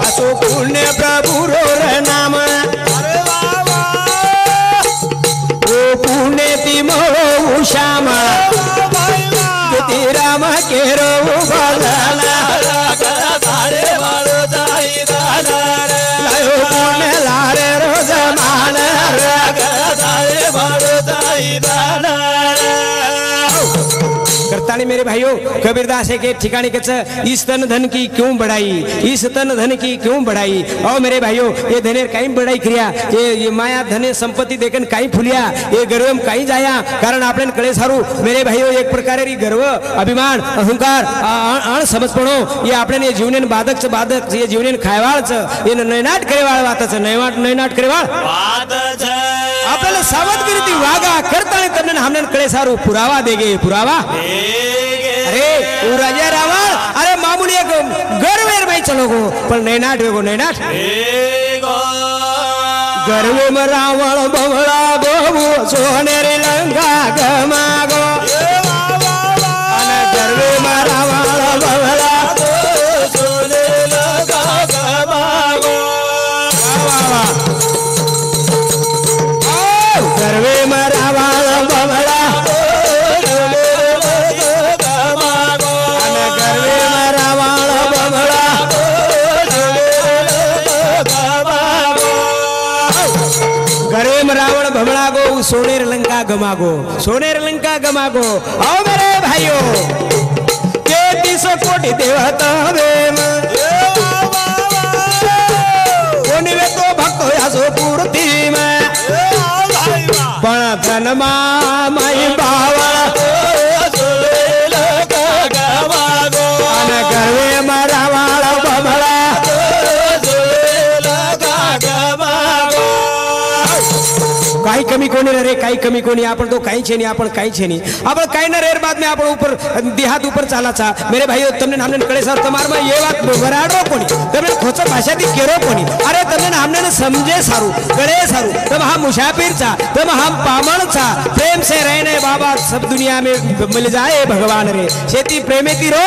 असो पुण्य प्रभु रो नाम ओ पुण्य ती मो श्याम ती राम केरो बदला पुण्य लारे रोज मान करताली मेरे भाइयों कबीरदास है के ठिकाने के इस तन धन की क्यों बढ़ाई, इस तन धन की क्यों बढ़ाई। और मेरे भाइयों ये धनेर काही बढ़ाई क्रिया ये माया धने संपत्ति देखन काही फुलिया ये गर्व में काही जाया कारण आपल्यान कळे सारू मेरे भाइयों एक प्रकारे गर्व अभिमान अहंकार अण समजपणो ये आपल्यान ये जीवनेन बाधक ये जीवनेन खायवाळच ये नैनाट करेवाळ वातच नैनाट करेवाळ वातच आपल्याला सावधगिरी ती वागा करताने तन्ने हमने कळे सारू पुरावा देगे पुरावा अरे राजा रावण अरे मामूली एक गर्वेर में चलो गो पर नैनाट वेगो नैनाट गर्वे में रावण बमला गोबू सोनेरी लंका गमागो गर्वे में रावण बमला सोनेरी लंका गमागो गर्वे में रावण बमला रावण भमला गो सोनेर लंका गमागो सोनेर लंका गमागो। आओ मेरे भाइयों के 300 कोटि देवता वेम कोणी वे तो भक्त यासो पूर्ती में पण धन माई बावा सोनेर लंका गमागो अन गर्वे रावण भमला काही कमी कोणी रे काही कमी कोणी आपण तो काही छे नहीं आपण काही छे नहीं आपण काही ना रेर बाद में आपण ऊपर देहात ऊपर चालाचा मेरे भाइयों तमने हमने कळे सर तमार में ये बात बराडो कोणी तमने खोच भाषा दी केरो कोणी अरे तमने हमने समझे सारू कळे सारू तब हम मुसाफिर चा तब हम पामण चा प्रेम से रहने बाबा सब दुनिया में मिल जाए भगवान रे शेती प्रेमेती रो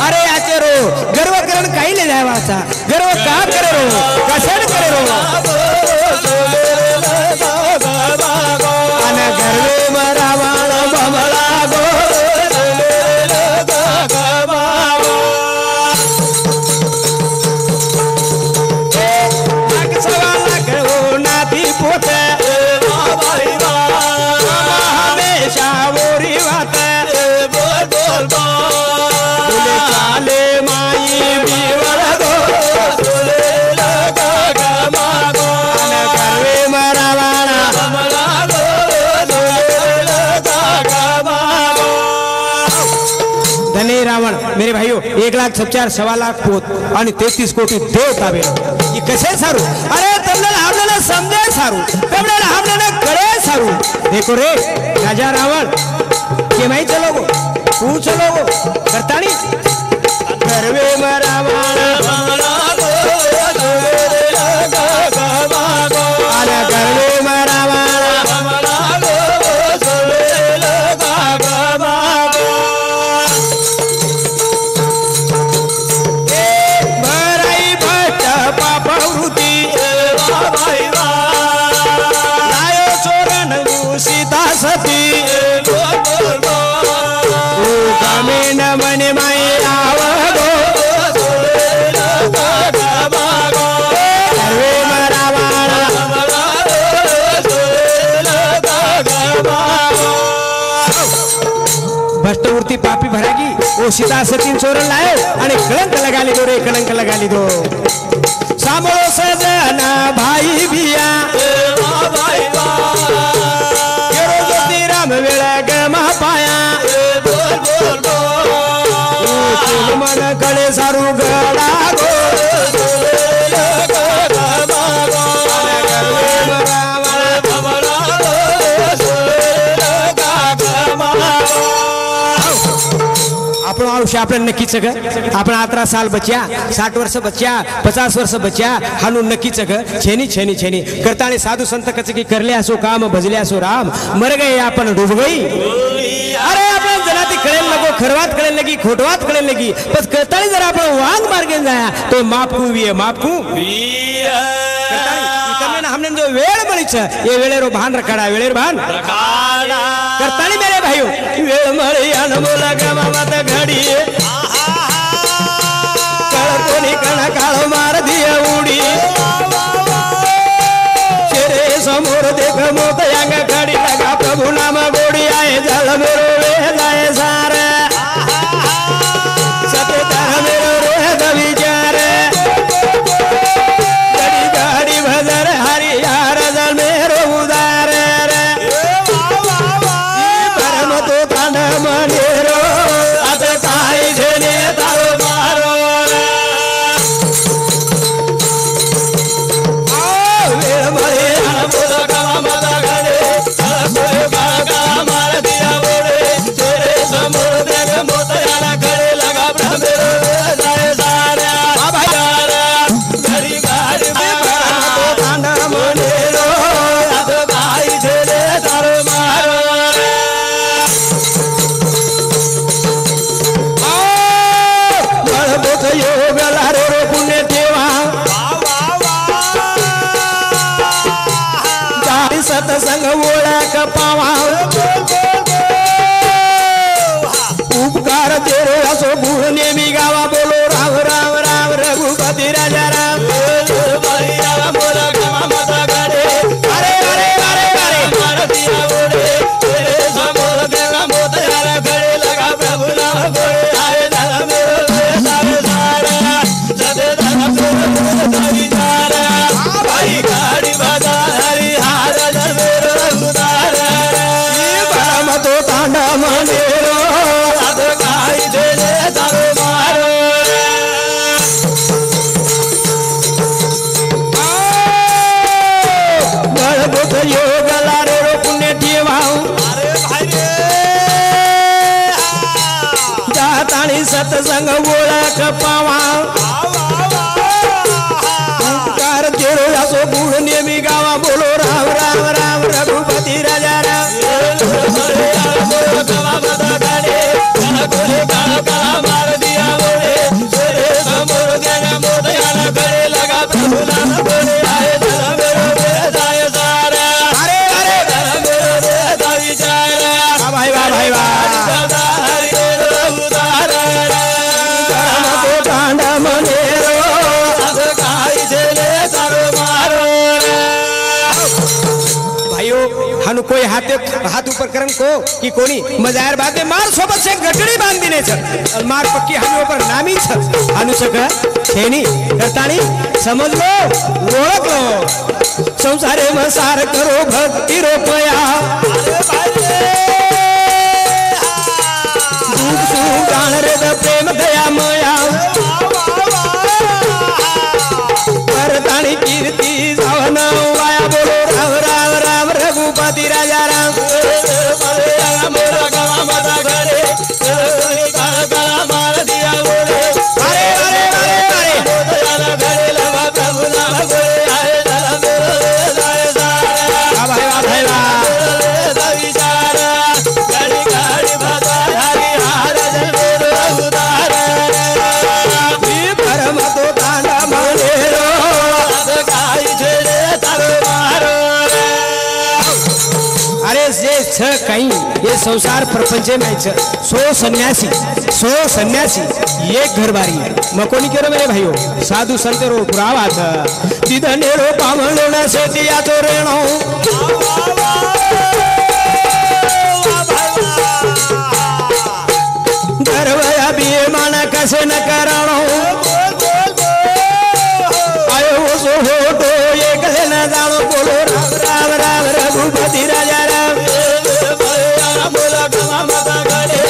अरे आचे रो गर्व करण काही ले जाय वाचा गर्व का करे रो कसन करे रो अन गर्वे रावण बमला गो सवाला गो नाती पोते हमेशा बोरी बात बोल बोल बोले चाले माई बीवर गो रावण मेरे भाइयों 1,04,000 सवा लाख पोत आणि 33 कोटी देव ताबे ये कसे सारू अरे तमने हमने समझे सारू तमने हमने करे सारू देखो रे राजा रावण के भाई चलो गो तू चलो गो करतानी गर्वे में रावण अरे गर्वे में रावण सीता सती गमीन मन माई आवगो गर्वे रावण भ्रष्टवृत्ति पापी भरागी वो सीता सती चोर लाए आणि कलंक लगा ली दो रे कलंक लगा ली दो सामो सजना भाई बिया वेळग महापाया मन कळे सारू गडा गो आपण आयुष्य आपण नक्कीच ग आपण 18 साल बच्चा 60 वर्ष बच्चा 50 वर्ष बच्चा हानू नक्कीच ग छेनी छेनी छेनी करताने साधु संत कच की करले असो काम भजले असो राम मर गए आपण डूब गई अरे आपण खरवात कळेल लगी खोटवात कळेल लगी बस करताळी जर आपण वांग मार्गे जाया तो मापकू हमने जो वेळ मळीच ये वेळेरो भान रखाड़ा वेळेर भान रखाड़ा करताली मेरे भाइयों वेळ मळी अनमोल गमावत घडी कळकोनी कण काळ मार दिया उडी शेरे समोर देख मोत यांग घडी लगा प्रभु नाम गोडी आए जल मेरो वेलाय सार सते तर मेरो रोहद विचार संग ओळख पावा उपकार तेरे असो गुण नेमी गावा बोलो राम राम राम रघुपति राजा राम बोला गमा मता गाडे अरे अरे अरे अरे मारतिया बोले तेरे समोर देवा मोत यार खड़े लगा प्रभु नाम गोरे आए दादा मेरो सारे सारा सदे दादा मेरो विचार भाई गाड़ी बाजा हरि हार सत्संग ओळख पावा उपकार तेरो असो गुण नेमी गावा बोलो राम राम राम रघुपति राजा राम मार दिया बोले तेरे समोर देना मोद यार खड़े लगा प्रभु नाम बोले आए जल मेरो वेदाय सारा अरे अरे जल मेरो वेदा विचार भाई वाह भाई वाह हनु कोई हाथ ऊपर करन को कि कोणी मजायर बाते मार सोबत से गटड़ी बांध दिने छ मार पक्की हनु ऊपर नामी छ हनु सक छेनी करतानी समझ लो ओळख लो संसारे में सार करो भक्ति रोपया अरे भाई दूध सुगान रे द प्रेम दया मया करतानी कीर्ति जावन वाया बोलो राम राम राम रघुपति राजा राम मोरा गवा मता घरे मार दिया बोले अरे अरे अरे अरे घरे लगा प्रभु नाम गोरे आए जल मेरो वेदाय सारा भाई विचार गाड़ी गाड़ी भगा हरि हार जल मेरो उदार परम तो तांडा मानेरो गाई छेड़े तारो मारो अरे जे छ कहीं ये संसार प्रपंच में छ सो सन्यासी एक घर बारी मकोनी केरो मेरे भाइयों साधु संतेरो पुरावा था तिदनेरो पामलोना से दिया तो रेणो दरवया बिये माना कसे न कराणो आयो सो होटो ये कसे न जानो बोलो राम राम राम रघुपति राजा राम बोला गमा मता गड़े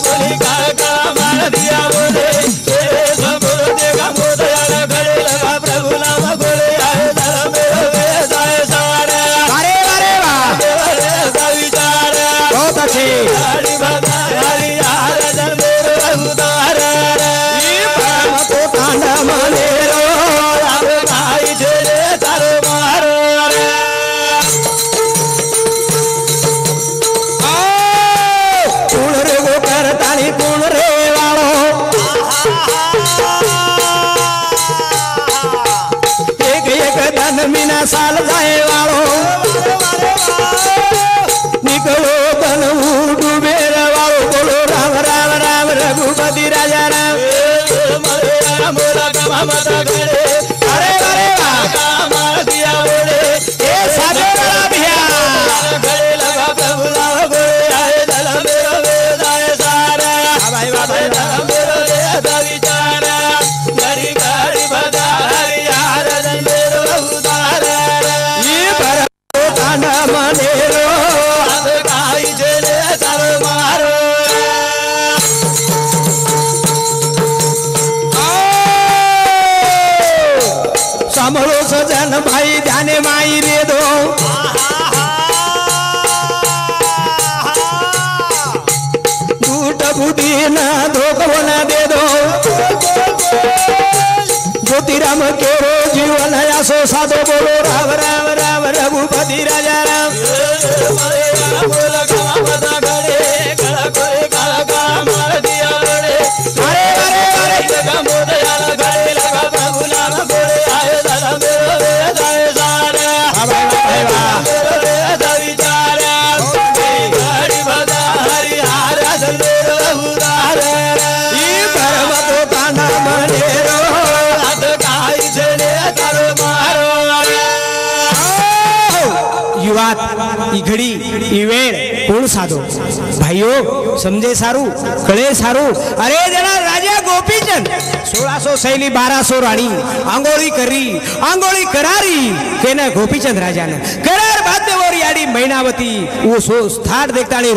कोली का मार दिया बोले तेरे समोर देगा मोद यार खड़े लगा प्रभु नाम गोरे आए जल मेरो वेदाय सारा अरे अरे वाह साल जाए वालो निकलो बनऊ डूबेर वालो बोलो राम राम राम रघुपति राजा राम अरे अरे मार दिया बोले ये साधे वाला भैया गले लगा प्रभुला बोले आए दल मेरो वेदाय सारा भाई भाई दल मेरो वेदा विचारा गरी गरी बदा हरि यार दल मेरो उदार ये भरो काना मनेरो अब काई चले तर मारो सामरो सजन भाई ध्याने माई रे दो झूठ बुद्धि न धोखो न दे दो ज्योतिराम के रो जीवन आसो साधो बोलो राम राम राम रघुपति राजा राम अरे अरे अरे घड़ी वेळ कोण साधो भाईओ समजे सारू कळे सारू अरे जना राजा गोपीचंद 1600 शैली 1200 राणी आंगोळी करारी केना गोपीचंद राजा ने करार बाद में और याडी मैनावती वो सो स्थाट देखताणी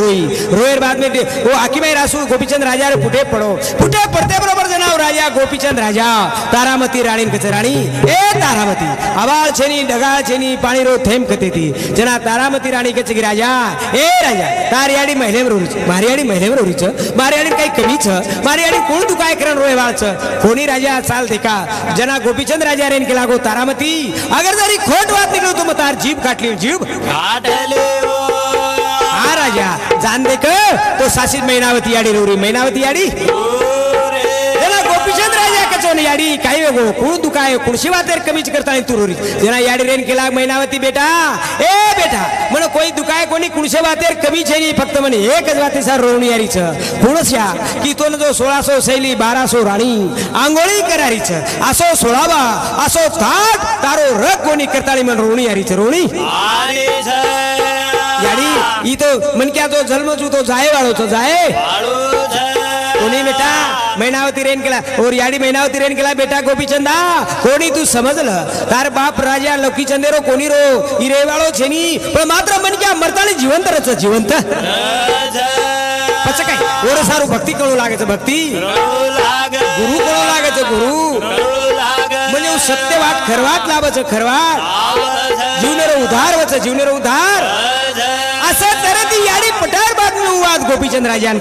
रोयर बाद में वो आकीबाई रासू गोपीचंद राजा रे फुटे पड़ते बरोबर जना राजा गोपीचंद राजा तारामती राणी कचे राणी ए तारामती आवाज छेनी डगाळ छेनी पाणी रो थेम कती थी जना तारामती राणी कचे की राजा ए राजा तार याडी महिले रोरी मारी याडी महिले रोरी छ मारी याडी काही कमी छ मारी याडी कोण तू काय करन रोय वाच कोणी राजा चाल देखा जना गोपीचंद राजा रेन केला गो तारामती अगर जरी खोट बात निकलो तो मतार जीभ काटली जीभ काटले हा राजा जान देख तो सासित मैनावती याडी रोरी मैनावती याडी जना गोपीचंद राजा कचोन याडी काय वेगो कोण तू काय कुणशी वातेर कमीच करता तू रोरी जना याडी रेन केला मैनावती बेटा ए बेटा म्हण कोई दुकाय कोणी कुणशे वातेर कमी छेनी फक्त म्हणे एकच वाते सर रोवणी यारी छ कुणस्या की तो जो 1600 शैली 1200 राणी आंगोळी करारी छ असो 16वा असो थाट तारो रग कोणी करताळी म्हण रोवणी यारी छ रोवणी आली छ याडी ई तो मन क्या तो जन्म जू तो जाए वाळो छ जाए वाळो छ कोणी बेटा मैनावती रेन केला और याडी मैनावती रेन केला बेटा गोपीचंदा कोणी तू समजलं तार बाप राजा लकीचंदेरो कोणी रो इरे वाळो छेनी पण मात्र मन क्या मरताळी जिवंत रच जिवंत पछ काय ओर सारू भक्ती कळू लागे भक्ती गुरु कळू लागे गुरु म्हणजे सत्य वाट खरवाट लाभच खरवाट जीवनेरो उधार वच जीवनेरो उधार असं तर ती याडी पठार बातमी वाद गोपीचंद राजान